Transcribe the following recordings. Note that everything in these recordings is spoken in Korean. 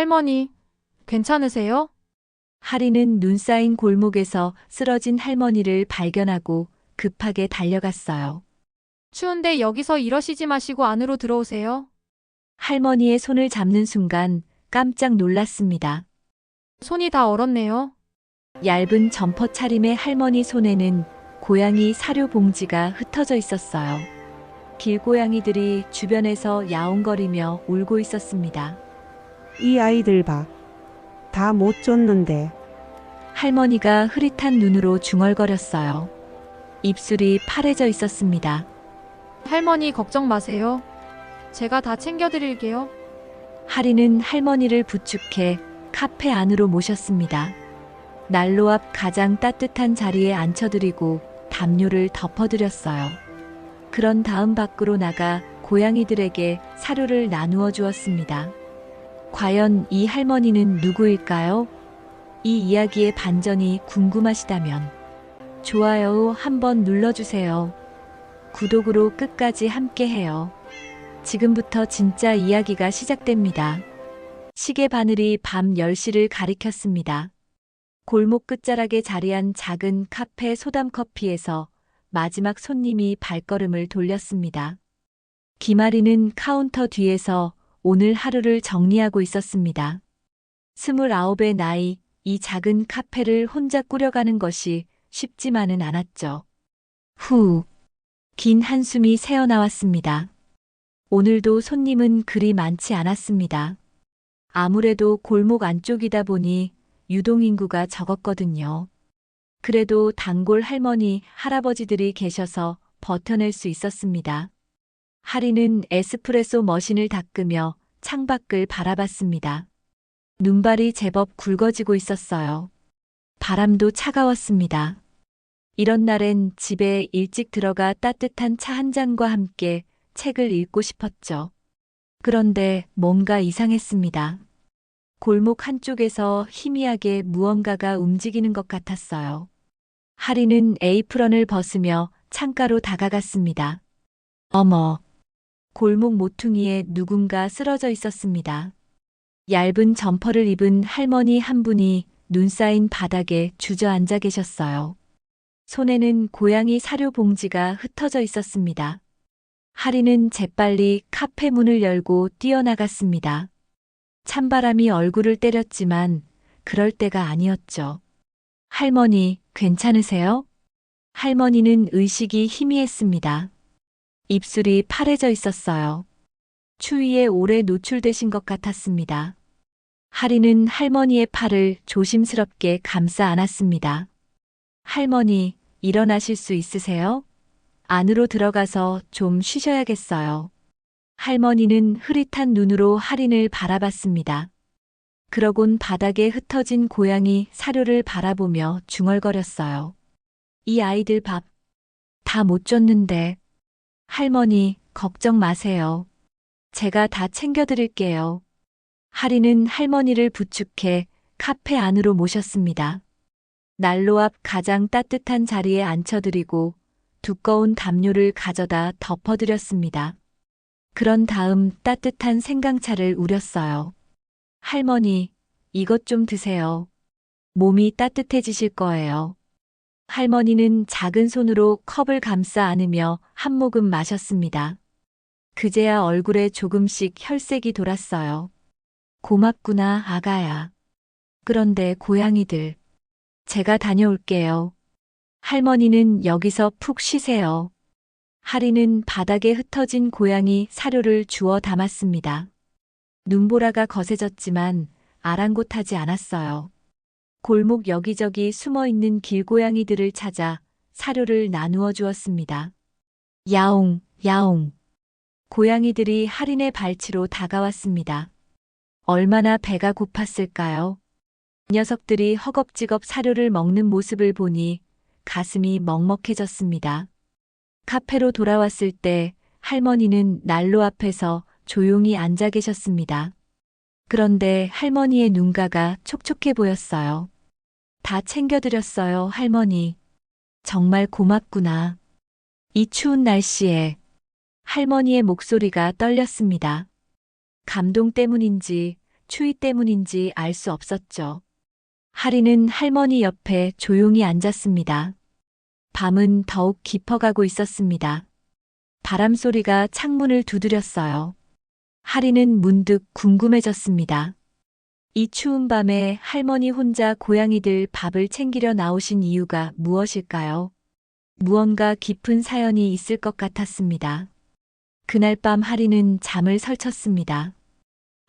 할머니, 괜찮으세요? 하리는 눈 쌓인 골목에서 쓰러진 할머니를 발견하고 급하게 달려갔어요. 추운데 여기서 이러시지 마시고 안으로 들어오세요. 할머니의 손을 잡는 순간 깜짝 놀랐습니다. 손이 다 얼었네요. 얇은 점퍼 차림의 할머니 손에는 고양이 사료 봉지가 흩어져 있었어요. 길고양이들이 주변에서 야옹거리며 울고 있었습니다. 이 아이들 봐. 다 못 줬는데. 할머니가 흐릿한 눈으로 중얼거렸어요. 입술이 파래져 있었습니다. 할머니 걱정 마세요. 제가 다 챙겨드릴게요. 하리는 할머니를 부축해 카페 안으로 모셨습니다. 난로 앞 가장 따뜻한 자리에 앉혀드리고 담요를 덮어드렸어요. 그런 다음 밖으로 나가 고양이들에게 사료를 나누어 주었습니다. 과연 이 할머니는 누구일까요? 이 이야기의 반전이 궁금하시다면 좋아요 한번 눌러주세요. 구독으로 끝까지 함께해요. 지금부터 진짜 이야기가 시작됩니다. 시계 바늘이 밤 10시를 가리켰습니다. 골목 끝자락에 자리한 작은 카페 소담커피에서 마지막 손님이 발걸음을 돌렸습니다. 김아리는 카운터 뒤에서 오늘 하루를 정리하고 있었습니다. 29의 나이, 이 작은 카페를 혼자 꾸려가는 것이 쉽지만은 않았죠. 후, 긴 한숨이 새어나왔습니다. 오늘도 손님은 그리 많지 않았습니다. 아무래도 골목 안쪽이다 보니 유동인구가 적었거든요. 그래도 단골 할머니, 할아버지들이 계셔서 버텨낼 수 있었습니다. 하리는 에스프레소 머신을 닦으며 창밖을 바라봤습니다. 눈발이 제법 굵어지고 있었어요. 바람도 차가웠습니다. 이런 날엔 집에 일찍 들어가 따뜻한 차 한 잔과 함께 책을 읽고 싶었죠. 그런데 뭔가 이상했습니다. 골목 한쪽에서 희미하게 무언가가 움직이는 것 같았어요. 하리는 에이프런을 벗으며 창가로 다가갔습니다. 어머! 골목 모퉁이에 누군가 쓰러져 있었습니다. 얇은 점퍼를 입은 할머니 한 분이 눈 쌓인 바닥에 주저앉아 계셨어요. 손에는 고양이 사료 봉지가 흩어져 있었습니다. 하리는 재빨리 카페 문을 열고 뛰어나갔습니다. 찬바람이 얼굴을 때렸지만 그럴 때가 아니었죠. 할머니, 괜찮으세요? 할머니는 의식이 희미했습니다. 입술이 파래져 있었어요. 추위에 오래 노출되신 것 같았습니다. 하리는 할머니의 팔을 조심스럽게 감싸 안았습니다. 할머니, 일어나실 수 있으세요? 안으로 들어가서 좀 쉬셔야겠어요. 할머니는 흐릿한 눈으로 하린을 바라봤습니다. 그러곤 바닥에 흩어진 고양이 사료를 바라보며 중얼거렸어요. 이 아이들 밥 다 못 줬는데. 할머니, 걱정 마세요. 제가 다 챙겨드릴게요. 하리는 할머니를 부축해 카페 안으로 모셨습니다. 난로 앞 가장 따뜻한 자리에 앉혀드리고 두꺼운 담요를 가져다 덮어드렸습니다. 그런 다음 따뜻한 생강차를 우렸어요. 할머니, 이것 좀 드세요. 몸이 따뜻해지실 거예요. 할머니는 작은 손으로 컵을 감싸 안으며 한 모금 마셨습니다. 그제야 얼굴에 조금씩 혈색이 돌았어요. 고맙구나, 아가야. 그런데 고양이들. 제가 다녀올게요. 할머니는 여기서 푹 쉬세요. 하리는 바닥에 흩어진 고양이 사료를 주워 담았습니다. 눈보라가 거세졌지만 아랑곳하지 않았어요. 골목 여기저기 숨어있는 길고양이들을 찾아 사료를 나누어 주었습니다. 야옹, 야옹. 고양이들이 할인의 발치로 다가왔습니다. 얼마나 배가 고팠을까요? 녀석들이 허겁지겁 사료를 먹는 모습을 보니 가슴이 먹먹해졌습니다. 카페로 돌아왔을 때 할머니는 난로 앞에서 조용히 앉아 계셨습니다. 그런데 할머니의 눈가가 촉촉해 보였어요. 다 챙겨드렸어요, 할머니. 정말 고맙구나. 이 추운 날씨에 할머니의 목소리가 떨렸습니다. 감동 때문인지 추위 때문인지 알 수 없었죠. 하리는 할머니 옆에 조용히 앉았습니다. 밤은 더욱 깊어가고 있었습니다. 바람 소리가 창문을 두드렸어요. 하리는 문득 궁금해졌습니다. 이 추운 밤에 할머니 혼자 고양이들 밥을 챙기려 나오신 이유가 무엇일까요? 무언가 깊은 사연이 있을 것 같았습니다. 그날 밤 하리는 잠을 설쳤습니다.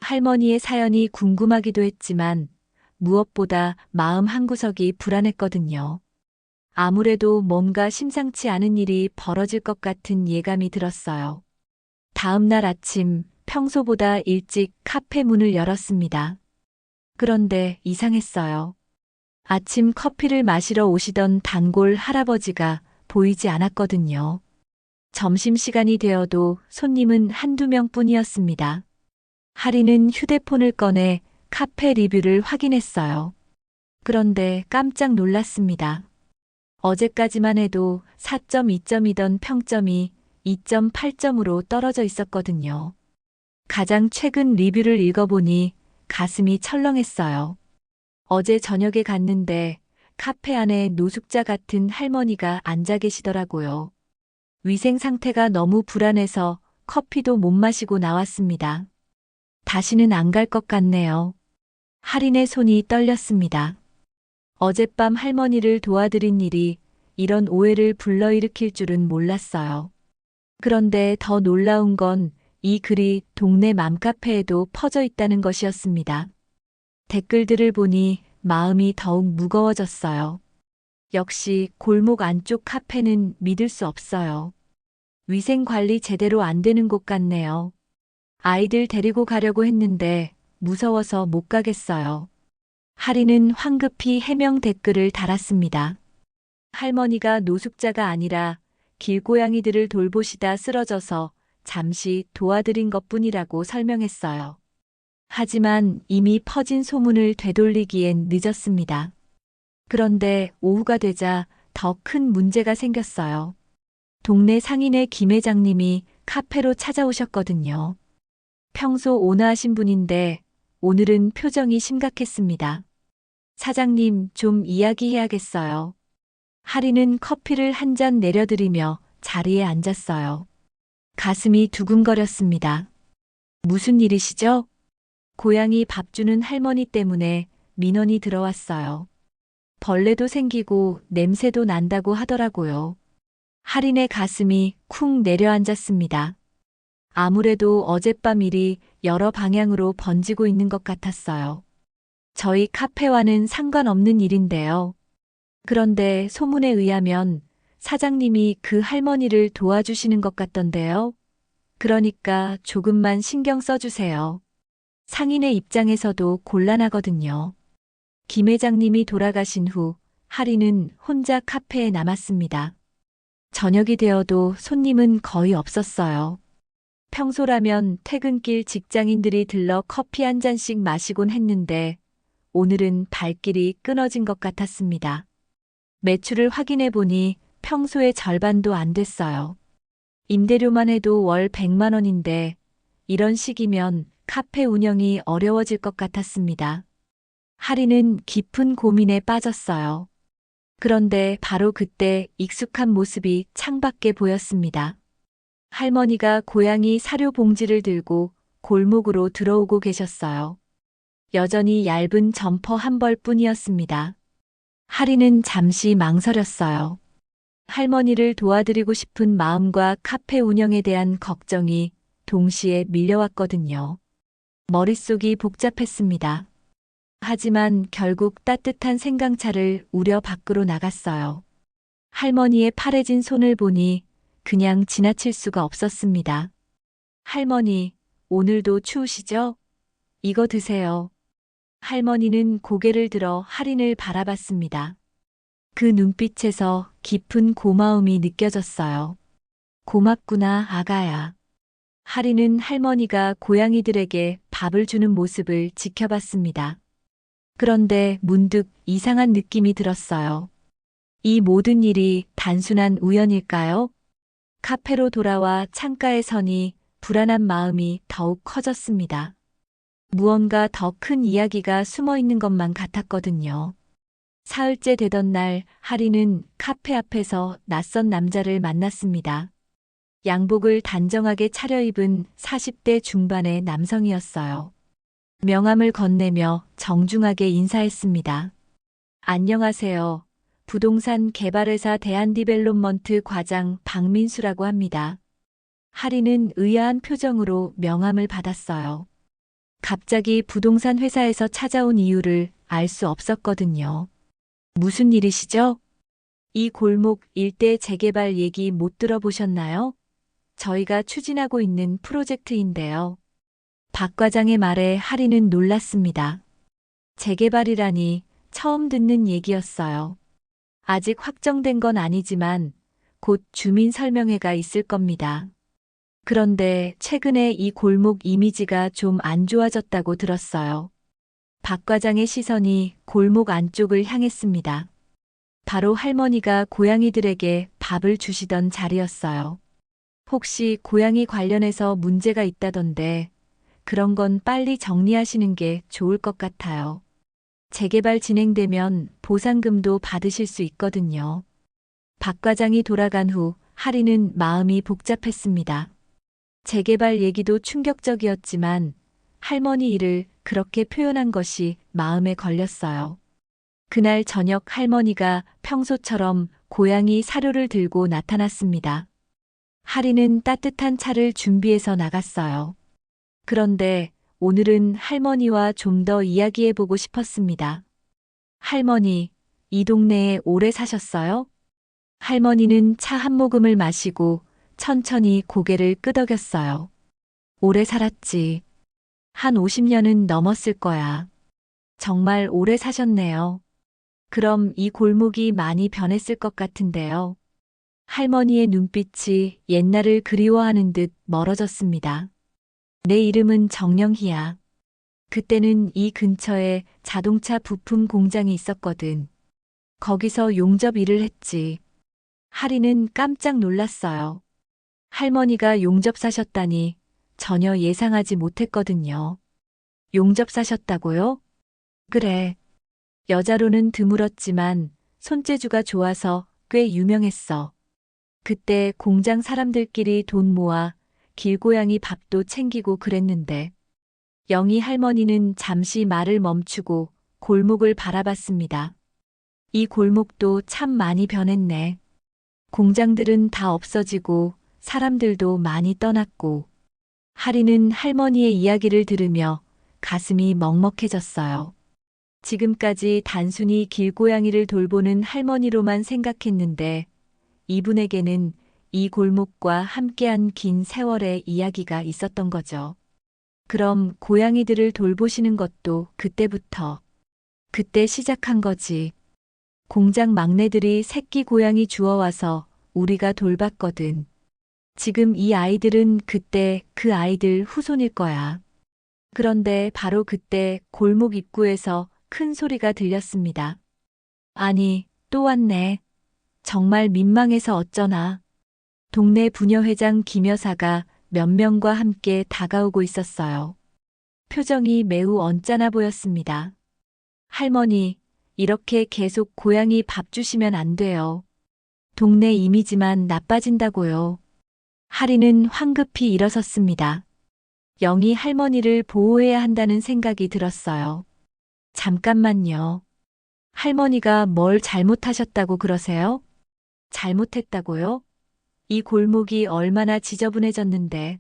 할머니의 사연이 궁금하기도 했지만 무엇보다 마음 한구석이 불안했거든요. 아무래도 뭔가 심상치 않은 일이 벌어질 것 같은 예감이 들었어요. 다음 날 아침 평소보다 일찍 카페 문을 열었습니다. 그런데 이상했어요. 아침 커피를 마시러 오시던 단골 할아버지가 보이지 않았거든요. 점심시간이 되어도 손님은 한두 명뿐이었습니다. 하리는 휴대폰을 꺼내 카페 리뷰를 확인했어요. 그런데 깜짝 놀랐습니다. 어제까지만 해도 4.2점이던 평점이 2.8점으로 떨어져 있었거든요. 가장 최근 리뷰를 읽어보니 가슴이 철렁했어요. 어제 저녁에 갔는데 카페 안에 노숙자 같은 할머니가 앉아 계시더라고요. 위생 상태가 너무 불안해서 커피도 못 마시고 나왔습니다. 다시는 안 갈 것 같네요. 할인의 손이 떨렸습니다. 어젯밤 할머니를 도와드린 일이 이런 오해를 불러일으킬 줄은 몰랐어요. 그런데 더 놀라운 건 이 글이 동네 맘카페에도 퍼져 있다는 것이었습니다. 댓글들을 보니 마음이 더욱 무거워졌어요. 역시 골목 안쪽 카페는 믿을 수 없어요. 위생 관리 제대로 안 되는 곳 같네요. 아이들 데리고 가려고 했는데 무서워서 못 가겠어요. 하리는 황급히 해명 댓글을 달았습니다. 할머니가 노숙자가 아니라 길고양이들을 돌보시다 쓰러져서 잠시 도와드린 것뿐이라고 설명했어요. 하지만 이미 퍼진 소문을 되돌리기엔 늦었습니다. 그런데 오후가 되자 더 큰 문제가 생겼어요. 동네 상인의 김 회장님이 카페로 찾아오셨거든요. 평소 온화하신 분인데 오늘은 표정이 심각했습니다. 사장님, 좀 이야기해야겠어요. 하리는 커피를 한 잔 내려드리며 자리에 앉았어요. 가슴이 두근거렸습니다. 무슨 일이시죠? 고양이 밥 주는 할머니 때문에 민원이 들어왔어요. 벌레도 생기고 냄새도 난다고 하더라고요. 할인의 가슴이 쿵 내려앉았습니다. 아무래도 어젯밤 일이 여러 방향으로 번지고 있는 것 같았어요. 저희 카페와는 상관없는 일인데요. 그런데 소문에 의하면 사장님이 그 할머니를 도와주시는 것 같던데요. 그러니까 조금만 신경 써주세요. 상인의 입장에서도 곤란하거든요. 김 회장님이 돌아가신 후 하리는 혼자 카페에 남았습니다. 저녁이 되어도 손님은 거의 없었어요. 평소라면 퇴근길 직장인들이 들러 커피 한 잔씩 마시곤 했는데 오늘은 발길이 끊어진 것 같았습니다. 매출을 확인해 보니 평소의 절반도 안 됐어요. 임대료만 해도 월 100만 원인데 이런 식이면 카페 운영이 어려워질 것 같았습니다. 하리는 깊은 고민에 빠졌어요. 그런데 바로 그때 익숙한 모습이 창밖에 보였습니다. 할머니가 고양이 사료 봉지를 들고 골목으로 들어오고 계셨어요. 여전히 얇은 점퍼 한 벌뿐이었습니다. 하리는 잠시 망설였어요. 할머니를 도와드리고 싶은 마음과 카페 운영에 대한 걱정이 동시에 밀려왔거든요. 머릿속이 복잡했습니다. 하지만 결국 따뜻한 생강차를 우려 밖으로 나갔어요. 할머니의 파래진 손을 보니 그냥 지나칠 수가 없었습니다. 할머니, 오늘도 추우시죠? 이거 드세요. 할머니는 고개를 들어 할인을 바라봤습니다. 그 눈빛에서 깊은 고마움이 느껴졌어요. 고맙구나, 아가야. 할인은 할머니가 고양이들에게 밥을 주는 모습을 지켜봤습니다. 그런데 문득 이상한 느낌이 들었어요. 이 모든 일이 단순한 우연일까요? 카페로 돌아와 창가에 서니 불안한 마음이 더욱 커졌습니다. 무언가 더 큰 이야기가 숨어 있는 것만 같았거든요. 사흘째 되던 날, 하리는 카페 앞에서 낯선 남자를 만났습니다. 양복을 단정하게 차려입은 40대 중반의 남성이었어요. 명함을 건네며 정중하게 인사했습니다. 안녕하세요. 부동산 개발회사 대한디벨롭먼트 과장 박민수라고 합니다. 하리는 의아한 표정으로 명함을 받았어요. 갑자기 부동산 회사에서 찾아온 이유를 알 수 없었거든요. 무슨 일이시죠? 이 골목 일대 재개발 얘기 못 들어보셨나요? 저희가 추진하고 있는 프로젝트인데요. 박 과장의 말에 하리는 놀랐습니다. 재개발이라니 처음 듣는 얘기였어요. 아직 확정된 건 아니지만 곧 주민 설명회가 있을 겁니다. 그런데 최근에 이 골목 이미지가 좀 안 좋아졌다고 들었어요. 박 과장의 시선이 골목 안쪽을 향했습니다. 바로 할머니가 고양이들에게 밥을 주시던 자리였어요. 혹시 고양이 관련해서 문제가 있다던데 그런 건 빨리 정리하시는 게 좋을 것 같아요. 재개발 진행되면 보상금도 받으실 수 있거든요. 박 과장이 돌아간 후 하리는 마음이 복잡했습니다. 재개발 얘기도 충격적이었지만 할머니 일을 그렇게 표현한 것이 마음에 걸렸어요. 그날 저녁 할머니가 평소처럼 고양이 사료를 들고 나타났습니다. 하리는 따뜻한 차를 준비해서 나갔어요. 그런데 오늘은 할머니와 좀 더 이야기해보고 싶었습니다. 할머니, 이 동네에 오래 사셨어요? 할머니는 차 한 모금을 마시고 천천히 고개를 끄덕였어요. 오래 살았지. 한 50년은 넘었을 거야. 정말 오래 사셨네요. 그럼 이 골목이 많이 변했을 것 같은데요. 할머니의 눈빛이 옛날을 그리워하는 듯 멀어졌습니다. 내 이름은 정영희야. 그때는 이 근처에 자동차 부품 공장이 있었거든. 거기서 용접 일을 했지. 하리는 깜짝 놀랐어요. 할머니가 용접 사셨다니 전혀 예상하지 못했거든요. 용접 사셨다고요? 그래. 여자로는 드물었지만 손재주가 좋아서 꽤 유명했어. 그때 공장 사람들끼리 돈 모아 길고양이 밥도 챙기고 그랬는데 영희 할머니는 잠시 말을 멈추고 골목을 바라봤습니다. 이 골목도 참 많이 변했네. 공장들은 다 없어지고 사람들도 많이 떠났고. 하리는 할머니의 이야기를 들으며 가슴이 먹먹해졌어요. 지금까지 단순히 길고양이를 돌보는 할머니로만 생각했는데 이분에게는 이 골목과 함께한 긴 세월의 이야기가 있었던 거죠. 그럼 고양이들을 돌보시는 것도 그때부터, 그때 시작한 거지. 공장 막내들이 새끼 고양이 주워와서 우리가 돌봤거든. 지금 이 아이들은 그때 그 아이들 후손일 거야. 그런데 바로 그때 골목 입구에서 큰 소리가 들렸습니다. 아니, 또 왔네. 정말 민망해서 어쩌나. 동네 부녀회장 김 여사가 몇 명과 함께 다가오고 있었어요. 표정이 매우 언짢아 보였습니다. 할머니, 이렇게 계속 고양이 밥 주시면 안 돼요. 동네 이미지만 나빠진다고요. 하리는 황급히 일어섰습니다. 영희 할머니를 보호해야 한다는 생각이 들었어요. 잠깐만요. 할머니가 뭘 잘못하셨다고 그러세요? 잘못했다고요? 이 골목이 얼마나 지저분해졌는데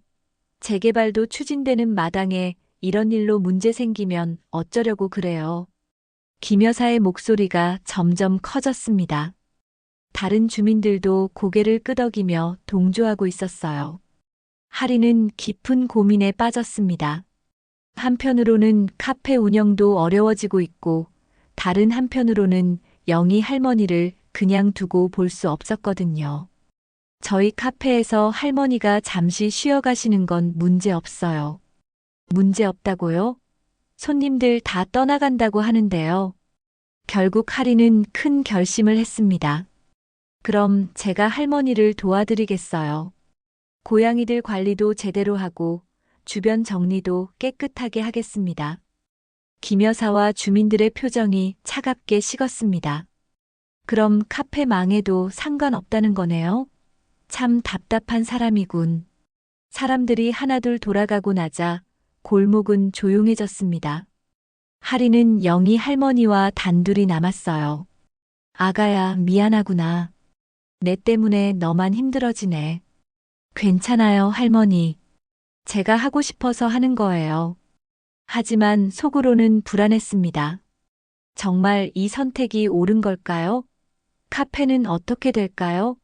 재개발도 추진되는 마당에 이런 일로 문제 생기면 어쩌려고 그래요. 김 여사의 목소리가 점점 커졌습니다. 다른 주민들도 고개를 끄덕이며 동조하고 있었어요. 하리는 깊은 고민에 빠졌습니다. 한편으로는 카페 운영도 어려워지고 있고 다른 한편으로는 영희 할머니를 그냥 두고 볼 수 없었거든요. 저희 카페에서 할머니가 잠시 쉬어 가시는 건 문제 없어요. 문제 없다고요? 손님들 다 떠나간다고 하는데요. 결국 하리는 큰 결심을 했습니다. 그럼 제가 할머니를 도와드리겠어요. 고양이들 관리도 제대로 하고 주변 정리도 깨끗하게 하겠습니다. 김 여사와 주민들의 표정이 차갑게 식었습니다. 그럼 카페 망해도 상관없다는 거네요? 참 답답한 사람이군. 사람들이 하나둘 돌아가고 나자 골목은 조용해졌습니다. 하리는 영희 할머니와 단둘이 남았어요. 아가야, 미안하구나. 내 때문에 너만 힘들어지네. 괜찮아요, 할머니. 제가 하고 싶어서 하는 거예요. 하지만 속으로는 불안했습니다. 정말 이 선택이 옳은 걸까요? 카페는 어떻게 될까요?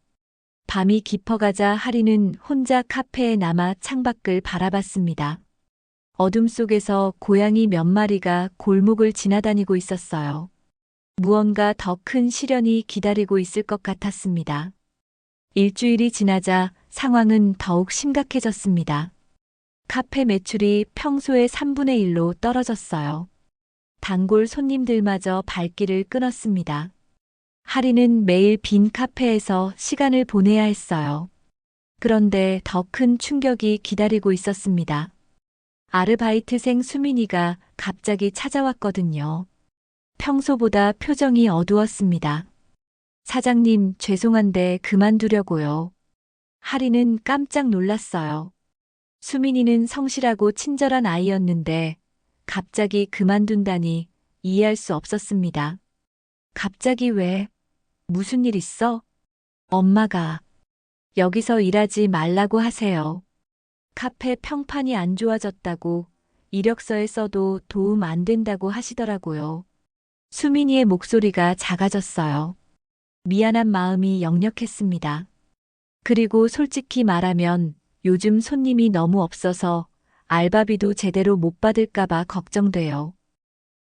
밤이 깊어가자 하리는 혼자 카페에 남아 창밖을 바라봤습니다. 어둠 속에서 고양이 몇 마리가 골목을 지나다니고 있었어요. 무언가 더 큰 시련이 기다리고 있을 것 같았습니다. 일주일이 지나자 상황은 더욱 심각해졌습니다. 카페 매출이 평소의 3분의 1로 떨어졌어요. 단골 손님들마저 발길을 끊었습니다. 하리는 매일 빈 카페에서 시간을 보내야 했어요. 그런데 더 큰 충격이 기다리고 있었습니다. 아르바이트생 수민이가 갑자기 찾아왔거든요. 평소보다 표정이 어두웠습니다. 사장님, 죄송한데 그만두려고요. 하리는 깜짝 놀랐어요. 수민이는 성실하고 친절한 아이였는데 갑자기 그만둔다니 이해할 수 없었습니다. 갑자기 왜? 무슨 일 있어? 엄마가 여기서 일하지 말라고 하세요. 카페 평판이 안 좋아졌다고 이력서에 써도 도움 안 된다고 하시더라고요. 수민이의 목소리가 작아졌어요. 미안한 마음이 역력했습니다. 그리고 솔직히 말하면 요즘 손님이 너무 없어서 알바비도 제대로 못 받을까봐 걱정돼요.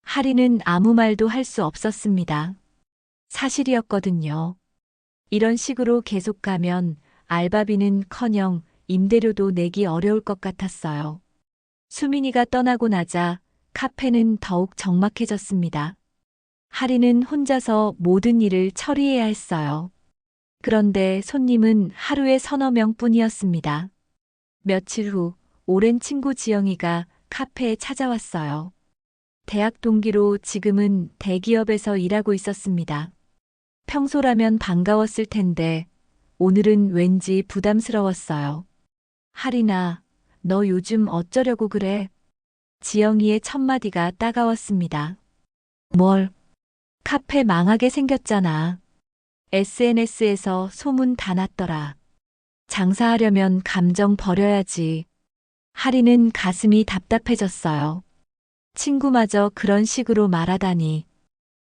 하리는 아무 말도 할 수 없었습니다. 사실이었거든요. 이런 식으로 계속 가면 알바비는커녕 임대료도 내기 어려울 것 같았어요. 수민이가 떠나고 나자 카페는 더욱 적막해졌습니다. 하리는 혼자서 모든 일을 처리해야 했어요. 그런데 손님은 하루에 서너 명뿐이었습니다. 며칠 후 오랜 친구 지영이가 카페에 찾아왔어요. 대학 동기로 지금은 대기업에서 일하고 있었습니다. 평소라면 반가웠을 텐데 오늘은 왠지 부담스러웠어요. 하리나, 너 요즘 어쩌려고 그래? 지영이의 첫마디가 따가웠습니다. 뭘? 카페 망하게 생겼잖아. SNS에서 소문 다 났더라. 장사하려면 감정 버려야지. 하리는 가슴이 답답해졌어요. 친구마저 그런 식으로 말하다니.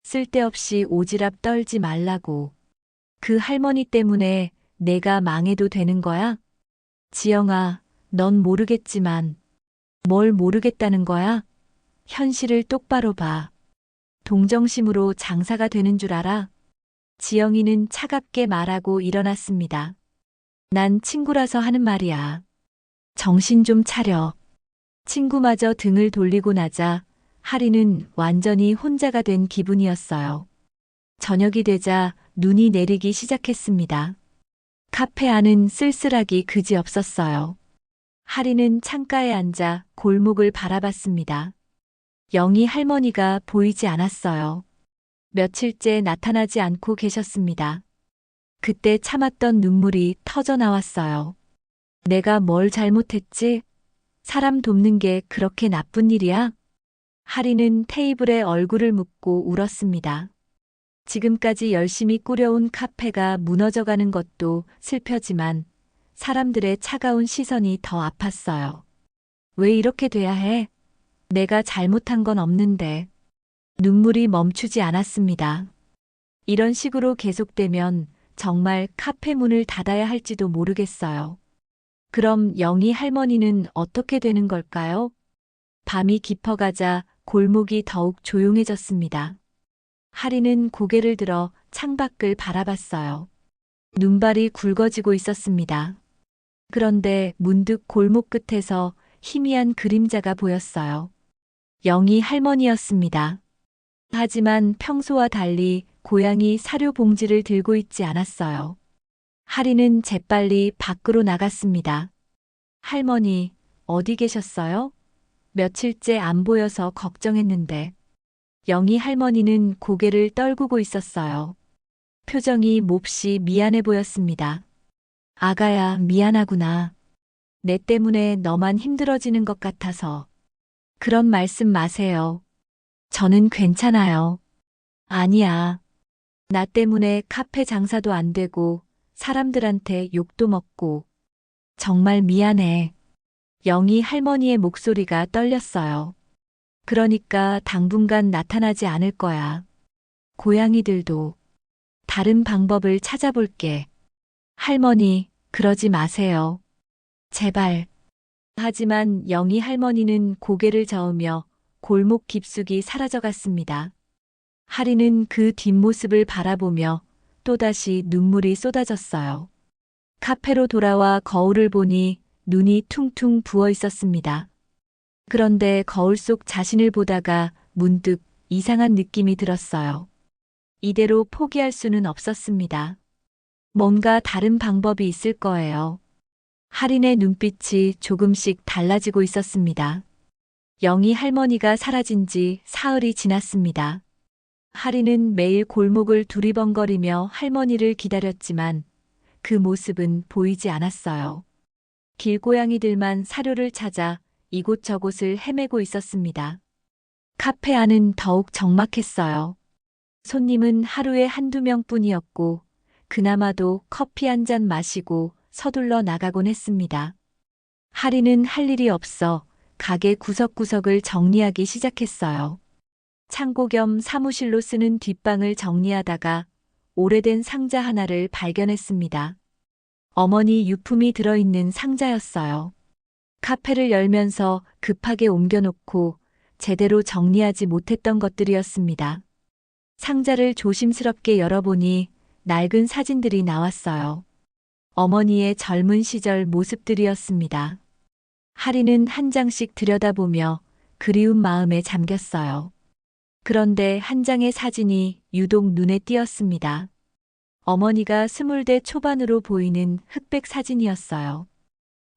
쓸데없이 오지랖 떨지 말라고. 그 할머니 때문에 내가 망해도 되는 거야? 지영아, 넌 모르겠지만. 뭘 모르겠다는 거야? 현실을 똑바로 봐. 동정심으로 장사가 되는 줄 알아? 지영이는 차갑게 말하고 일어났습니다. 난 친구라서 하는 말이야. 정신 좀 차려. 친구마저 등을 돌리고 나자 하리는 완전히 혼자가 된 기분이었어요. 저녁이 되자 눈이 내리기 시작했습니다. 카페 안은 쓸쓸하기 그지없었어요. 하리는 창가에 앉아 골목을 바라봤습니다. 영희 할머니가 보이지 않았어요. 며칠째 나타나지 않고 계셨습니다. 그때 참았던 눈물이 터져 나왔어요. 내가 뭘 잘못했지? 사람 돕는 게 그렇게 나쁜 일이야? 하리는 테이블에 얼굴을 묻고 울었습니다. 지금까지 열심히 꾸려온 카페가 무너져가는 것도 슬프지만 사람들의 차가운 시선이 더 아팠어요. 왜 이렇게 돼야 해? 내가 잘못한 건 없는데. 눈물이 멈추지 않았습니다. 이런 식으로 계속되면 정말 카페 문을 닫아야 할지도 모르겠어요. 그럼 영희 할머니는 어떻게 되는 걸까요? 밤이 깊어가자 골목이 더욱 조용해졌습니다. 하리는 고개를 들어 창밖을 바라봤어요. 눈발이 굵어지고 있었습니다. 그런데 문득 골목 끝에서 희미한 그림자가 보였어요. 영희 할머니였습니다. 하지만 평소와 달리 고양이 사료 봉지를 들고 있지 않았어요. 하리는 재빨리 밖으로 나갔습니다. 할머니, 어디 계셨어요? 며칠째 안 보여서 걱정했는데. 영희 할머니는 고개를 떨구고 있었어요. 표정이 몹시 미안해 보였습니다. 아가야, 미안하구나. 내 때문에 너만 힘들어지는 것 같아서. 그런 말씀 마세요. 저는 괜찮아요. 아니야. 나 때문에 카페 장사도 안 되고 사람들한테 욕도 먹고. 정말 미안해. 영희 할머니의 목소리가 떨렸어요. 그러니까 당분간 나타나지 않을 거야. 고양이들도. 다른 방법을 찾아볼게. 할머니, 그러지 마세요. 제발. 하지만 영희 할머니는 고개를 저으며 골목 깊숙이 사라져갔습니다. 하리는 그 뒷모습을 바라보며 또다시 눈물이 쏟아졌어요. 카페로 돌아와 거울을 보니 눈이 퉁퉁 부어 있었습니다. 그런데 거울 속 자신을 보다가 문득 이상한 느낌이 들었어요. 이대로 포기할 수는 없었습니다. 뭔가 다른 방법이 있을 거예요. 할인의 눈빛이 조금씩 달라지고 있었습니다. 영희 할머니가 사라진 지 사흘이 지났습니다. 할인은 매일 골목을 두리번거리며 할머니를 기다렸지만 그 모습은 보이지 않았어요. 길고양이들만 사료를 찾아 이곳저곳을 헤매고 있었습니다. 카페 안은 더욱 적막했어요. 손님은 하루에 한두 명뿐이었고 그나마도 커피 한 잔 마시고 서둘러 나가곤 했습니다. 할인은 할 일이 없어 가게 구석구석을 정리하기 시작했어요. 창고 겸 사무실로 쓰는 뒷방을 정리하다가 오래된 상자 하나를 발견했습니다. 어머니 유품이 들어있는 상자였어요. 카페를 열면서 급하게 옮겨놓고 제대로 정리하지 못했던 것들이었습니다. 상자를 조심스럽게 열어보니 낡은 사진들이 나왔어요. 어머니의 젊은 시절 모습들이었습니다. 할인은 한 장씩 들여다보며 그리운 마음에 잠겼어요. 그런데 한 장의 사진이 유독 눈에 띄었습니다. 어머니가 20대 초반으로 보이는 흑백 사진이었어요.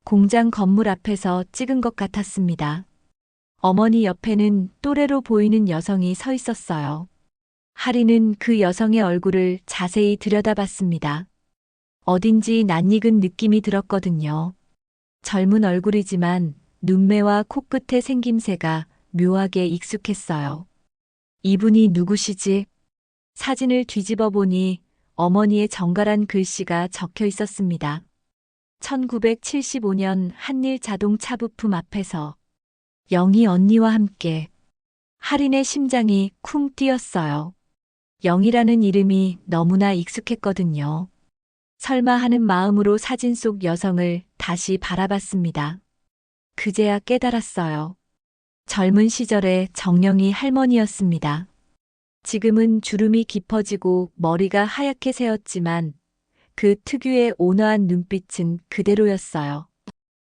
공장 건물 앞에서 찍은 것 같았습니다. 어머니 옆에는 또래로 보이는 여성이 서 있었어요. 할인은 그 여성의 얼굴을 자세히 들여다봤습니다. 어딘지 낯익은 느낌이 들었거든요. 젊은 얼굴이지만 눈매와 코끝의 생김새가 묘하게 익숙했어요. 이분이 누구시지? 사진을 뒤집어 보니 어머니의 정갈한 글씨가 적혀 있었습니다. 1975년 한일 자동차 부품 앞에서 영희 언니와 함께. 할인의 심장이 쿵 뛰었어요. 영희라는 이름이 너무나 익숙했거든요. 설마 하는 마음으로 사진 속 여성을 다시 바라봤습니다. 그제야 깨달았어요. 젊은 시절의 정영희 할머니였습니다. 지금은 주름이 깊어지고 머리가 하얗게 새었지만 그 특유의 온화한 눈빛은 그대로였어요.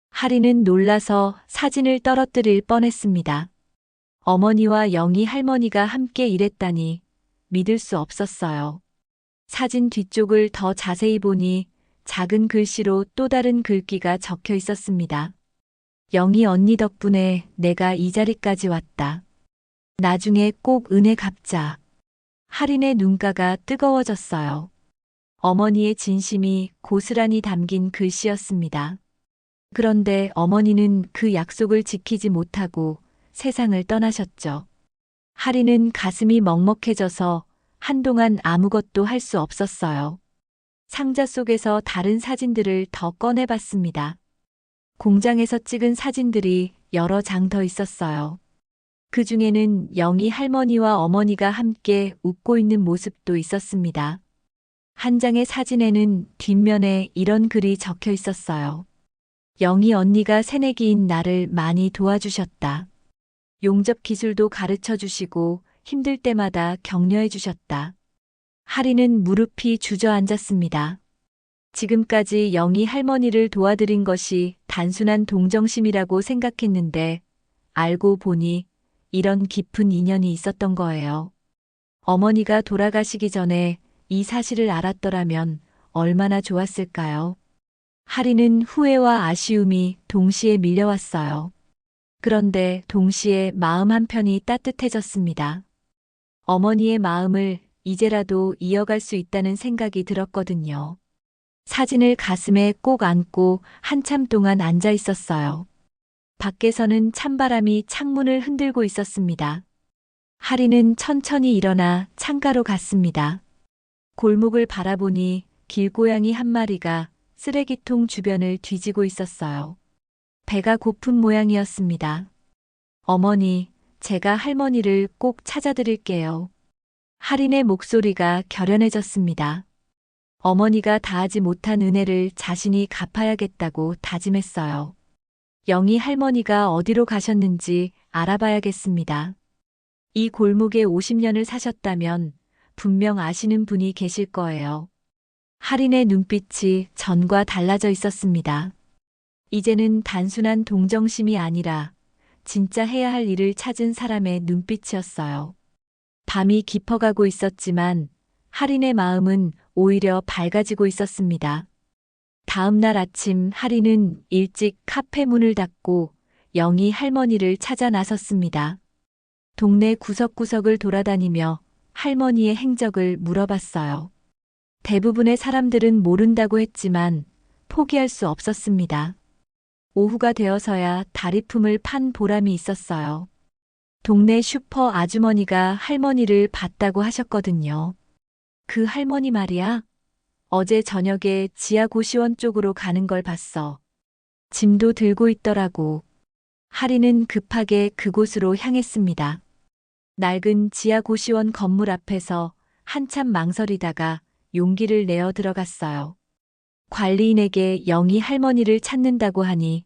할인은 놀라서 사진을 떨어뜨릴 뻔했습니다. 어머니와 영희 할머니가 함께 일했다니 믿을 수 없었어요. 사진 뒤쪽을 더 자세히 보니 작은 글씨로 또 다른 글귀가 적혀 있었습니다. 영희 언니 덕분에 내가 이 자리까지 왔다. 나중에 꼭 은혜 갚자. 할인의 눈가가 뜨거워졌어요. 어머니의 진심이 고스란히 담긴 글씨였습니다. 그런데 어머니는 그 약속을 지키지 못하고 세상을 떠나셨죠. 할인은 가슴이 먹먹해져서 한동안 아무것도 할 수 없었어요. 상자 속에서 다른 사진들을 더 꺼내봤습니다. 공장에서 찍은 사진들이 여러 장 더 있었어요. 그 중에는 영희 할머니와 어머니가 함께 웃고 있는 모습도 있었습니다. 한 장의 사진에는 뒷면에 이런 글이 적혀 있었어요. 영희 언니가 새내기인 나를 많이 도와주셨다. 용접 기술도 가르쳐 주시고 힘들 때마다 격려해 주셨다. 할인은 무릎이 주저앉았습니다. 지금까지 영희 할머니를 도와드린 것이 단순한 동정심이라고 생각했는데 알고 보니 이런 깊은 인연이 있었던 거예요. 어머니가 돌아가시기 전에 이 사실을 알았더라면 얼마나 좋았을까요? 하리는 후회와 아쉬움이 동시에 밀려왔어요. 그런데 동시에 마음 한편이 따뜻해졌습니다. 어머니의 마음을 이제라도 이어갈 수 있다는 생각이 들었거든요. 사진을 가슴에 꼭 안고 한참 동안 앉아 있었어요. 밖에서는 찬바람이 창문을 흔들고 있었습니다. 하리는 천천히 일어나 창가로 갔습니다. 골목을 바라보니 길고양이 한 마리가 쓰레기통 주변을 뒤지고 있었어요. 배가 고픈 모양이었습니다. 어머니, 제가 할머니를 꼭 찾아드릴게요. 할인의 목소리가 결연해졌습니다. 어머니가 다하지 못한 은혜를 자신이 갚아야겠다고 다짐했어요. 영희 할머니가 어디로 가셨는지 알아봐야겠습니다. 이 골목에 50년을 사셨다면 분명 아시는 분이 계실 거예요. 할인의 눈빛이 전과 달라져 있었습니다. 이제는 단순한 동정심이 아니라 진짜 해야 할 일을 찾은 사람의 눈빛이었어요. 밤이 깊어가고 있었지만 할인의 마음은 오히려 밝아지고 있었습니다. 다음 날 아침 할인은 일찍 카페 문을 닫고 영희 할머니를 찾아 나섰습니다. 동네 구석구석을 돌아다니며 할머니의 행적을 물어봤어요. 대부분의 사람들은 모른다고 했지만 포기할 수 없었습니다. 오후가 되어서야 다리품을 판 보람이 있었어요. 동네 슈퍼 아주머니가 할머니를 봤다고 하셨거든요. 그 할머니 말이야. 어제 저녁에 지하 고시원 쪽으로 가는 걸 봤어. 짐도 들고 있더라고. 하리는 급하게 그곳으로 향했습니다. 낡은 지하 고시원 건물 앞에서 한참 망설이다가 용기를 내어 들어갔어요. 관리인에게 영희 할머니를 찾는다고 하니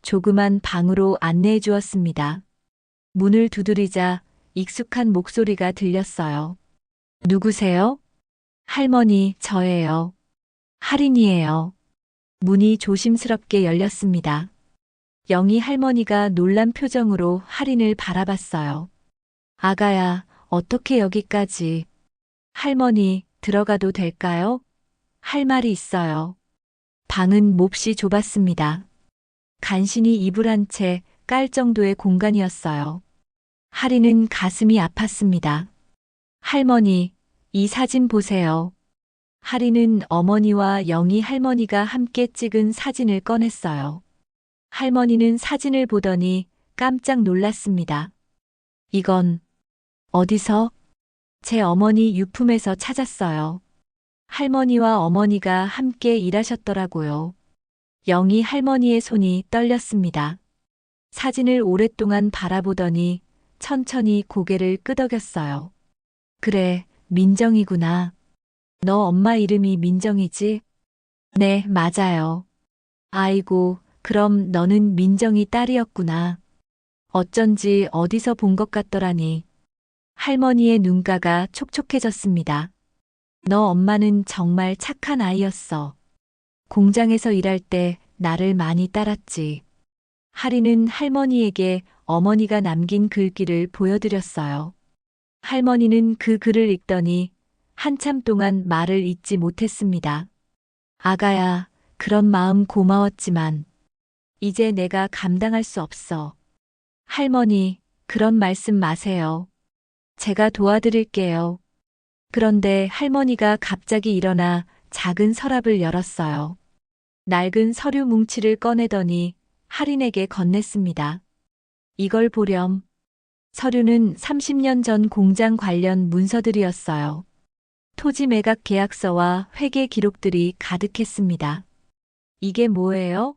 조그만 방으로 안내해 주었습니다. 문을 두드리자 익숙한 목소리가 들렸어요. 누구세요? 할머니, 저예요. 할인이에요. 문이 조심스럽게 열렸습니다. 영희 할머니가 놀란 표정으로 할인을 바라봤어요. 아가야, 어떻게 여기까지? 할머니, 들어가도 될까요? 할 말이 있어요. 방은 몹시 좁았습니다. 간신히 이불 한 채 깔 정도의 공간이었어요. 할인은 가슴이 아팠습니다. 할머니, 이 사진 보세요. 할인은 어머니와 영희 할머니가 함께 찍은 사진을 꺼냈어요. 할머니는 사진을 보더니 깜짝 놀랐습니다. 이건 어디서? 제 어머니 유품에서 찾았어요. 할머니와 어머니가 함께 일하셨더라고요. 영희 할머니의 손이 떨렸습니다. 사진을 오랫동안 바라보더니 천천히 고개를 끄덕였어요. 그래, 민정이구나. 너 엄마 이름이 민정이지? 네, 맞아요. 아이고, 그럼 너는 민정이 딸이었구나. 어쩐지 어디서 본 것 같더라니. 할머니의 눈가가 촉촉해졌습니다. 너 엄마는 정말 착한 아이였어. 공장에서 일할 때 나를 많이 따랐지. 하리는 할머니에게 어머니가 남긴 글귀를 보여드렸어요. 할머니는 그 글을 읽더니 한참 동안 말을 잇지 못했습니다. 아가야, 그런 마음 고마웠지만 이제 내가 감당할 수 없어. 할머니, 그런 말씀 마세요. 제가 도와드릴게요. 그런데 할머니가 갑자기 일어나 작은 서랍을 열었어요. 낡은 서류 뭉치를 꺼내더니 할인에게 건넸습니다. 이걸 보렴. 서류는 30년 전 공장 관련 문서들이었어요. 토지 매각 계약서와 회계 기록들이 가득했습니다. 이게 뭐예요?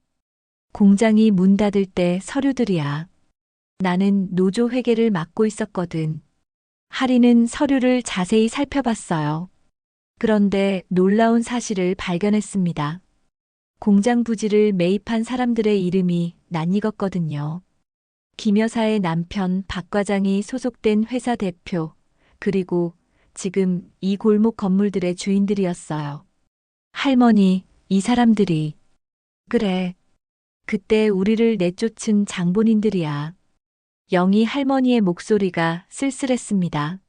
공장이 문 닫을 때 서류들이야. 나는 노조 회계를 맡고 있었거든. 할인은 서류를 자세히 살펴봤어요. 그런데 놀라운 사실을 발견했습니다. 공장 부지를 매입한 사람들의 이름이 낯익었거든요. 김 여사의 남편 박 과장이 소속된 회사 대표, 그리고 지금 이 골목 건물들의 주인들이었어요. 할머니, 이 사람들이. 그래. 그때 우리를 내쫓은 장본인들이야. 영희 할머니의 목소리가 쓸쓸했습니다.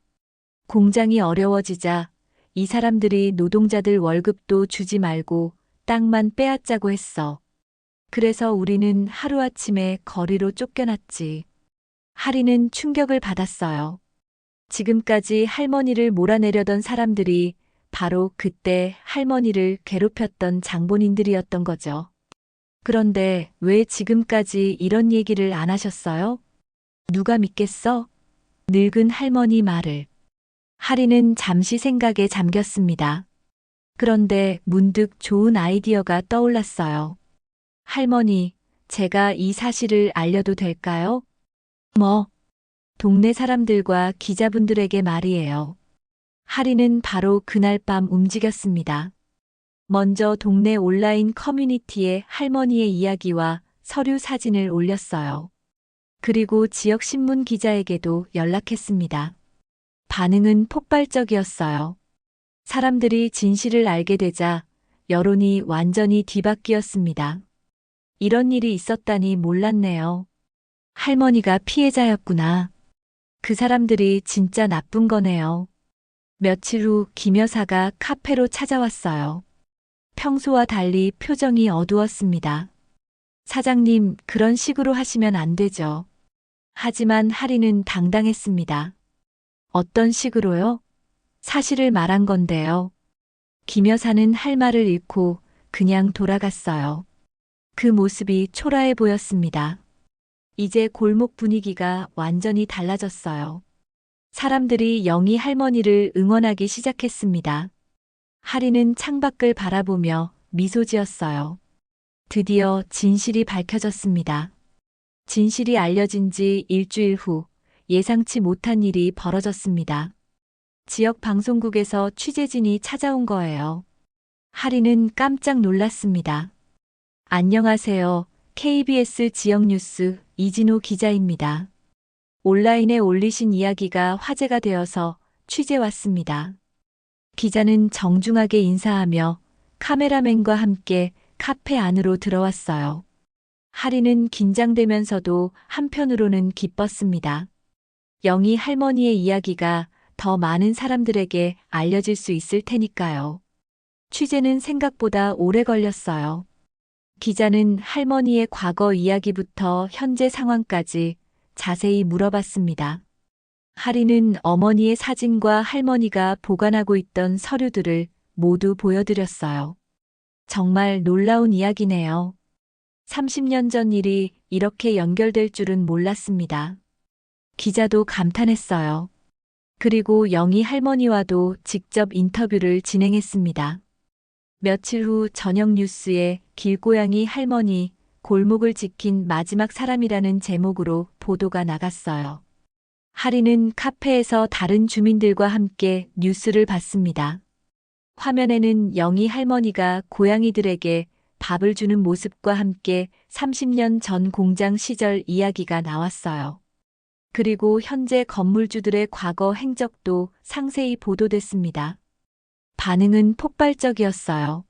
공장이 어려워지자 이 사람들이 노동자들 월급도 주지 말고 땅만 빼앗자고 했어. 그래서 우리는 하루아침에 거리로 쫓겨났지. 하리는 충격을 받았어요. 지금까지 할머니를 몰아내려던 사람들이 바로 그때 할머니를 괴롭혔던 장본인들이었던 거죠. 그런데 왜 지금까지 이런 얘기를 안 하셨어요? 누가 믿겠어? 늙은 할머니 말을. 하리는 잠시 생각에 잠겼습니다. 그런데 문득 좋은 아이디어가 떠올랐어요. 할머니, 제가 이 사실을 알려도 될까요? 뭐? 동네 사람들과 기자분들에게 말이에요. 하리는 바로 그날 밤 움직였습니다. 먼저 동네 온라인 커뮤니티에 할머니의 이야기와 서류 사진을 올렸어요. 그리고 지역 신문 기자에게도 연락했습니다. 반응은 폭발적이었어요. 사람들이 진실을 알게 되자 여론이 완전히 뒤바뀌었습니다. 이런 일이 있었다니 몰랐네요. 할머니가 피해자였구나. 그 사람들이 진짜 나쁜 거네요. 며칠 후 김 여사가 카페로 찾아왔어요. 평소와 달리 표정이 어두웠습니다. 사장님, 그런 식으로 하시면 안 되죠. 하지만 하리는 당당했습니다. 어떤 식으로요? 사실을 말한 건데요. 김 여사는 할 말을 잃고 그냥 돌아갔어요. 그 모습이 초라해 보였습니다. 이제 골목 분위기가 완전히 달라졌어요. 사람들이 영희 할머니를 응원하기 시작했습니다. 하리는 창밖을 바라보며 미소 지었어요. 드디어 진실이 밝혀졌습니다. 진실이 알려진 지 일주일 후 예상치 못한 일이 벌어졌습니다. 지역 방송국에서 취재진이 찾아온 거예요. 하리는 깜짝 놀랐습니다. 안녕하세요. KBS 지역뉴스 이진호 기자입니다. 온라인에 올리신 이야기가 화제가 되어서 취재 왔습니다. 기자는 정중하게 인사하며 카메라맨과 함께 카페 안으로 들어왔어요. 하리는 긴장되면서도 한편으로는 기뻤습니다. 영희 할머니의 이야기가 더 많은 사람들에게 알려질 수 있을 테니까요. 취재는 생각보다 오래 걸렸어요. 기자는 할머니의 과거 이야기부터 현재 상황까지 자세히 물어봤습니다. 하리는 어머니의 사진과 할머니가 보관하고 있던 서류들을 모두 보여드렸어요. 정말 놀라운 이야기네요. 30년 전 일이 이렇게 연결될 줄은 몰랐습니다. 기자도 감탄했어요. 그리고 영희 할머니와도 직접 인터뷰를 진행했습니다. 며칠 후 저녁 뉴스에 길고양이 할머니, 골목을 지킨 마지막 사람이라는 제목으로 보도가 나갔어요. 하리는 카페에서 다른 주민들과 함께 뉴스를 봤습니다. 화면에는 영희 할머니가 고양이들에게 밥을 주는 모습과 함께 30년 전 공장 시절 이야기가 나왔어요. 그리고 현재 건물주들의 과거 행적도 상세히 보도됐습니다. 반응은 폭발적이었어요.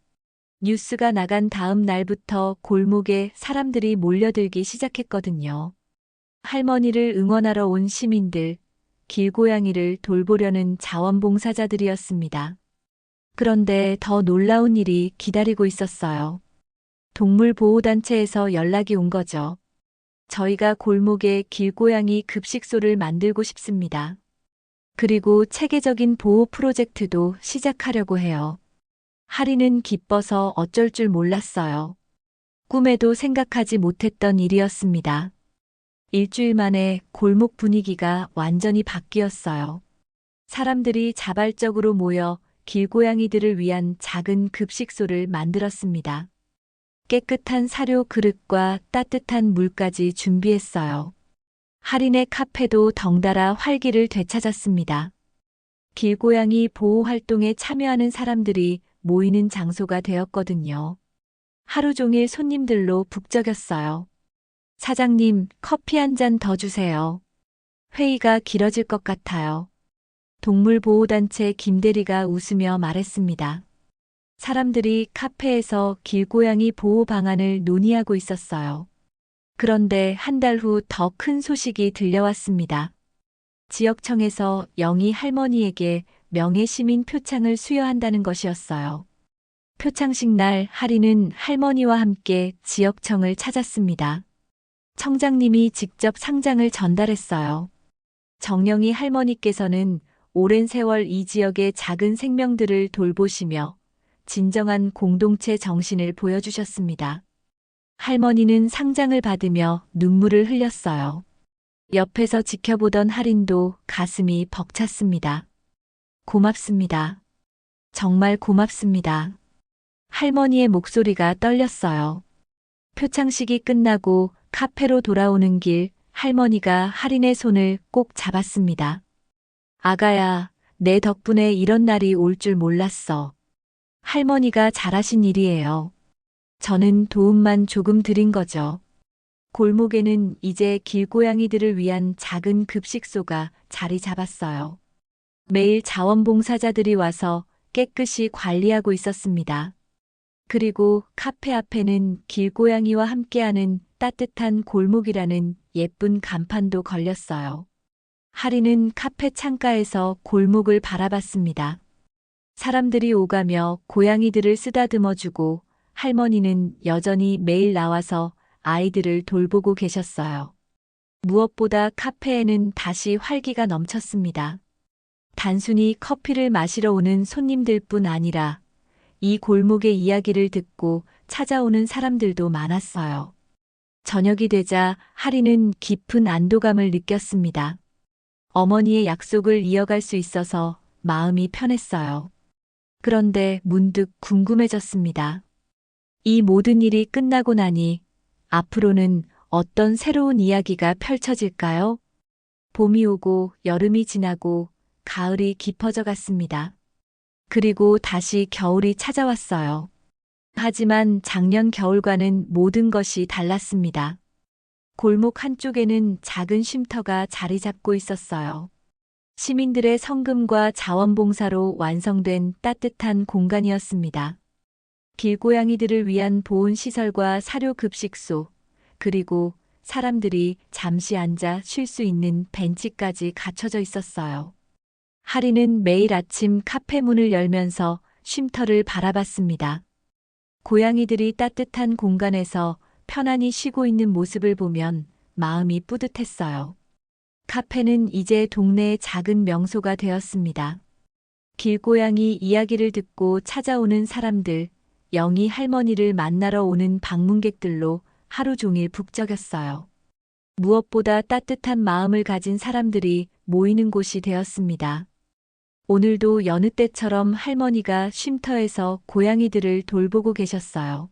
뉴스가 나간 다음 날부터 골목에 사람들이 몰려들기 시작했거든요. 할머니를 응원하러 온 시민들, 길고양이를 돌보려는 자원봉사자들이었습니다. 그런데 더 놀라운 일이 기다리고 있었어요. 동물보호단체에서 연락이 온 거죠. 저희가 골목에 길고양이 급식소를 만들고 싶습니다. 그리고 체계적인 보호 프로젝트도 시작하려고 해요. 하리는 기뻐서 어쩔 줄 몰랐어요. 꿈에도 생각하지 못했던 일이었습니다. 일주일 만에 골목 분위기가 완전히 바뀌었어요. 사람들이 자발적으로 모여 길고양이들을 위한 작은 급식소를 만들었습니다. 깨끗한 사료 그릇과 따뜻한 물까지 준비했어요. 할인의 카페도 덩달아 활기를 되찾았습니다. 길고양이 보호 활동에 참여하는 사람들이 모이는 장소가 되었거든요. 하루 종일 손님들로 북적였어요. 사장님, 커피 한 잔 더 주세요. 회의가 길어질 것 같아요. 동물보호단체 김대리가 웃으며 말했습니다. 사람들이 카페에서 길고양이 보호 방안을 논의하고 있었어요. 그런데 한 달 후 더 큰 소식이 들려왔습니다. 지역청에서 영희 할머니에게 명예시민 표창을 수여한다는 것이었어요. 표창식 날 하리는 할머니와 함께 지역청을 찾았습니다. 청장님이 직접 상장을 전달했어요. 정영희 할머니께서는 오랜 세월 이 지역의 작은 생명들을 돌보시며 진정한 공동체 정신을 보여주셨습니다. 할머니는 상장을 받으며 눈물을 흘렸어요. 옆에서 지켜보던 할인도 가슴이 벅찼습니다. 고맙습니다. 정말 고맙습니다. 할머니의 목소리가 떨렸어요. 표창식이 끝나고 카페로 돌아오는 길 할머니가 할인의 손을 꼭 잡았습니다. 아가야, 내 덕분에 이런 날이 올 줄 몰랐어. 할머니가 잘하신 일이에요. 저는 도움만 조금 드린 거죠. 골목에는 이제 길고양이들을 위한 작은 급식소가 자리 잡았어요. 매일 자원봉사자들이 와서 깨끗이 관리하고 있었습니다. 그리고 카페 앞에는 길고양이와 함께하는 따뜻한 골목이라는 예쁜 간판도 걸렸어요. 하리는 카페 창가에서 골목을 바라봤습니다. 사람들이 오가며 고양이들을 쓰다듬어주고 할머니는 여전히 매일 나와서 아이들을 돌보고 계셨어요. 무엇보다 카페에는 다시 활기가 넘쳤습니다. 단순히 커피를 마시러 오는 손님들뿐 아니라 이 골목의 이야기를 듣고 찾아오는 사람들도 많았어요. 저녁이 되자 하리는 깊은 안도감을 느꼈습니다. 어머니의 약속을 이어갈 수 있어서 마음이 편했어요. 그런데 문득 궁금해졌습니다. 이 모든 일이 끝나고 나니 앞으로는 어떤 새로운 이야기가 펼쳐질까요? 봄이 오고 여름이 지나고 가을이 깊어져 갔습니다. 그리고 다시 겨울이 찾아왔어요. 하지만 작년 겨울과는 모든 것이 달랐습니다. 골목 한쪽에는 작은 쉼터가 자리 잡고 있었어요. 시민들의 성금과 자원봉사로 완성된 따뜻한 공간이었습니다. 길고양이들을 위한 보온시설과 사료급식소, 그리고 사람들이 잠시 앉아 쉴 수 있는 벤치까지 갖춰져 있었어요. 하리는 매일 아침 카페 문을 열면서 쉼터를 바라봤습니다. 고양이들이 따뜻한 공간에서 편안히 쉬고 있는 모습을 보면 마음이 뿌듯했어요. 카페는 이제 동네의 작은 명소가 되었습니다. 길고양이 이야기를 듣고 찾아오는 사람들, 영희 할머니를 만나러 오는 방문객들로 하루 종일 북적였어요. 무엇보다 따뜻한 마음을 가진 사람들이 모이는 곳이 되었습니다. 오늘도 여느 때처럼 할머니가 쉼터에서 고양이들을 돌보고 계셨어요.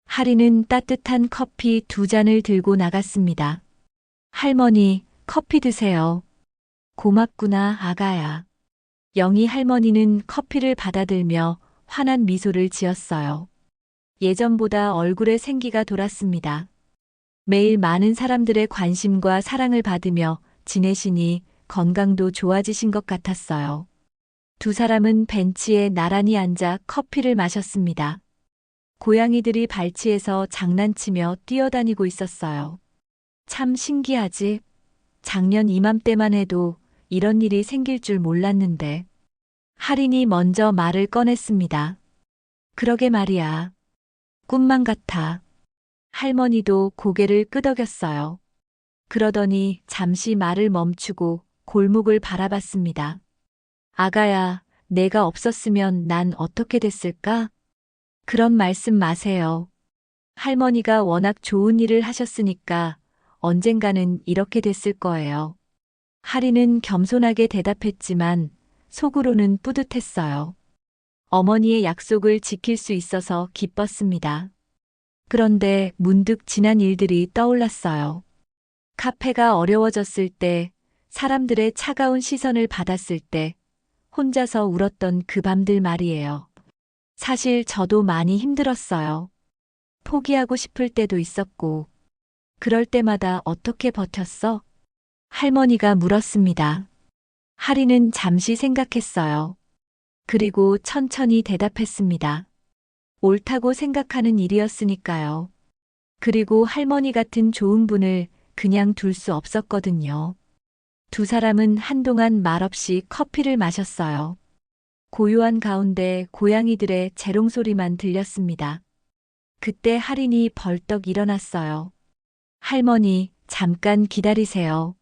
하리는 따뜻한 커피 2잔을 들고 나갔습니다. 할머니, 커피 드세요. 고맙구나, 아가야. 영희 할머니는 커피를 받아들며 환한 미소를 지었어요. 예전보다 얼굴에 생기가 돌았습니다. 매일 많은 사람들의 관심과 사랑을 받으며 지내시니 건강도 좋아지신 것 같았어요. 두 사람은 벤치에 나란히 앉아 커피를 마셨습니다. 고양이들이 발치에서 장난치며 뛰어다니고 있었어요. 참 신기하지? 작년 이맘때만 해도 이런 일이 생길 줄 몰랐는데. 할인이 먼저 말을 꺼냈습니다. 그러게 말이야. 꿈만 같아. 할머니도 고개를 끄덕였어요. 그러더니 잠시 말을 멈추고 골목을 바라봤습니다. 아가야, 내가 없었으면 난 어떻게 됐을까? 그런 말씀 마세요. 할머니가 워낙 좋은 일을 하셨으니까 언젠가는 이렇게 됐을 거예요. 하리는 겸손하게 대답했지만 속으로는 뿌듯했어요. 어머니의 약속을 지킬 수 있어서 기뻤습니다. 그런데 문득 지난 일들이 떠올랐어요. 카페가 어려워졌을 때, 사람들의 차가운 시선을 받았을 때, 혼자서 울었던 그 밤들 말이에요. 사실 저도 많이 힘들었어요. 포기하고 싶을 때도 있었고, 그럴 때마다 어떻게 버텼어? 할머니가 물었습니다. 하리는 잠시 생각했어요. 그리고 천천히 대답했습니다. 옳다고 생각하는 일이었으니까요. 그리고 할머니 같은 좋은 분을 그냥 둘 수 없었거든요. 두 사람은 한동안 말없이 커피를 마셨어요. 고요한 가운데 고양이들의 재롱소리만 들렸습니다. 그때 할인이 벌떡 일어났어요. 할머니, 잠깐 기다리세요.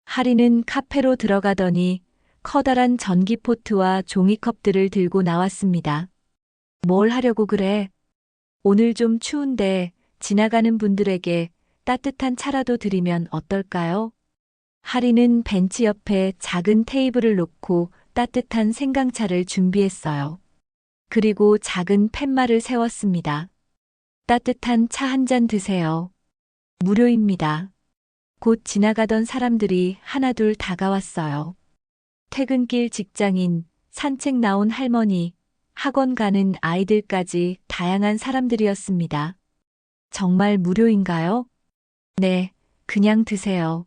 할인은 카페로 들어가더니 커다란 전기포트와 종이컵들을 들고 나왔습니다. 뭘 하려고 그래? 오늘 좀 추운데 지나가는 분들에게 따뜻한 차라도 드리면 어떨까요? 할인은 벤치 옆에 작은 테이블을 놓고 따뜻한 생강차를 준비했어요. 그리고 작은 팻말을 세웠습니다. 따뜻한 차 한 잔 드세요. 무료입니다. 곧 지나가던 사람들이 하나둘 다가왔어요. 퇴근길 직장인, 산책 나온 할머니, 학원 가는 아이들까지 다양한 사람들이었습니다. 정말 무료인가요? 네, 그냥 드세요.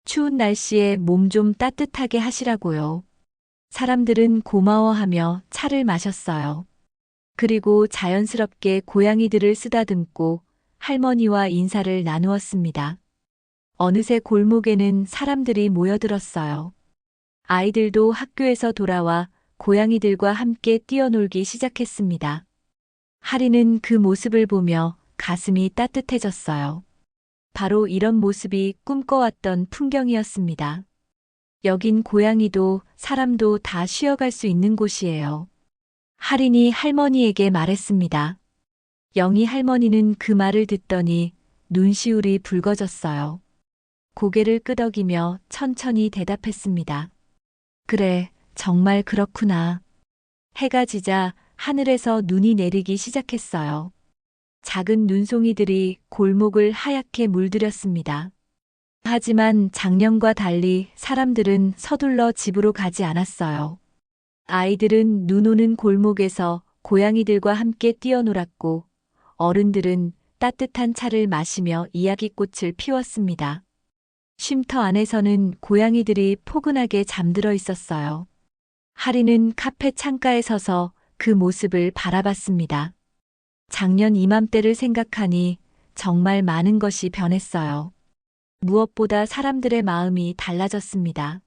추운 날씨에 몸 좀 따뜻하게 하시라고요. 사람들은 고마워하며 차를 마셨어요. 그리고 자연스럽게 고양이들을 쓰다듬고 할머니와 인사를 나누었습니다. 어느새 골목에는 사람들이 모여들었어요. 아이들도 학교에서 돌아와 고양이들과 함께 뛰어놀기 시작했습니다. 할인은 그 모습을 보며 가슴이 따뜻해졌어요. 바로 이런 모습이 꿈꿔왔던 풍경이었습니다. 여긴 고양이도 사람도 다 쉬어갈 수 있는 곳이에요. 할인이 할머니에게 말했습니다. 영희 할머니는 그 말을 듣더니 눈시울이 붉어졌어요. 고개를 끄덕이며 천천히 대답했습니다. 그래, 정말 그렇구나. 해가 지자 하늘에서 눈이 내리기 시작했어요. 작은 눈송이들이 골목을 하얗게 물들였습니다. 하지만 작년과 달리 사람들은 서둘러 집으로 가지 않았어요. 아이들은 눈 오는 골목에서 고양이들과 함께 뛰어놀았고, 어른들은 따뜻한 차를 마시며 이야기꽃을 피웠습니다. 쉼터 안에서는 고양이들이 포근하게 잠들어 있었어요. 할인은 카페 창가에 서서 그 모습을 바라봤습니다. 작년 이맘때를 생각하니 정말 많은 것이 변했어요. 무엇보다 사람들의 마음이 달라졌습니다.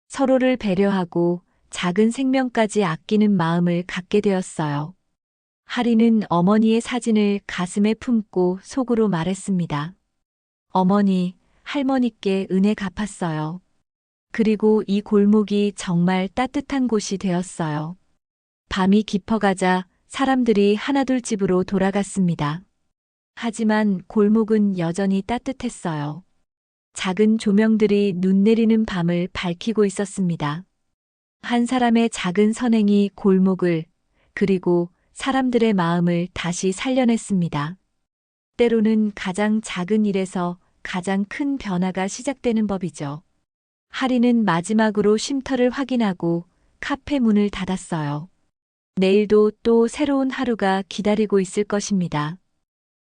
서로를 배려하고 작은 생명까지 아끼는 마음을 갖게 되었어요. 할인은 어머니의 사진을 가슴에 품고 속으로 말했습니다. 어머니, 할머니께 은혜 갚았어요. 그리고 이 골목이 정말 따뜻한 곳이 되었어요. 밤이 깊어가자 사람들이 하나둘 집으로 돌아갔습니다. 하지만 골목은 여전히 따뜻했어요. 작은 조명들이 눈 내리는 밤을 밝히고 있었습니다. 한 사람의 작은 선행이 골목을, 그리고 사람들의 마음을 다시 살려냈습니다. 때로는 가장 작은 일에서 가장 큰 변화가 시작되는 법이죠. 할인은 마지막으로 쉼터를 확인하고 카페 문을 닫았어요. 내일도 또 새로운 하루가 기다리고 있을 것입니다.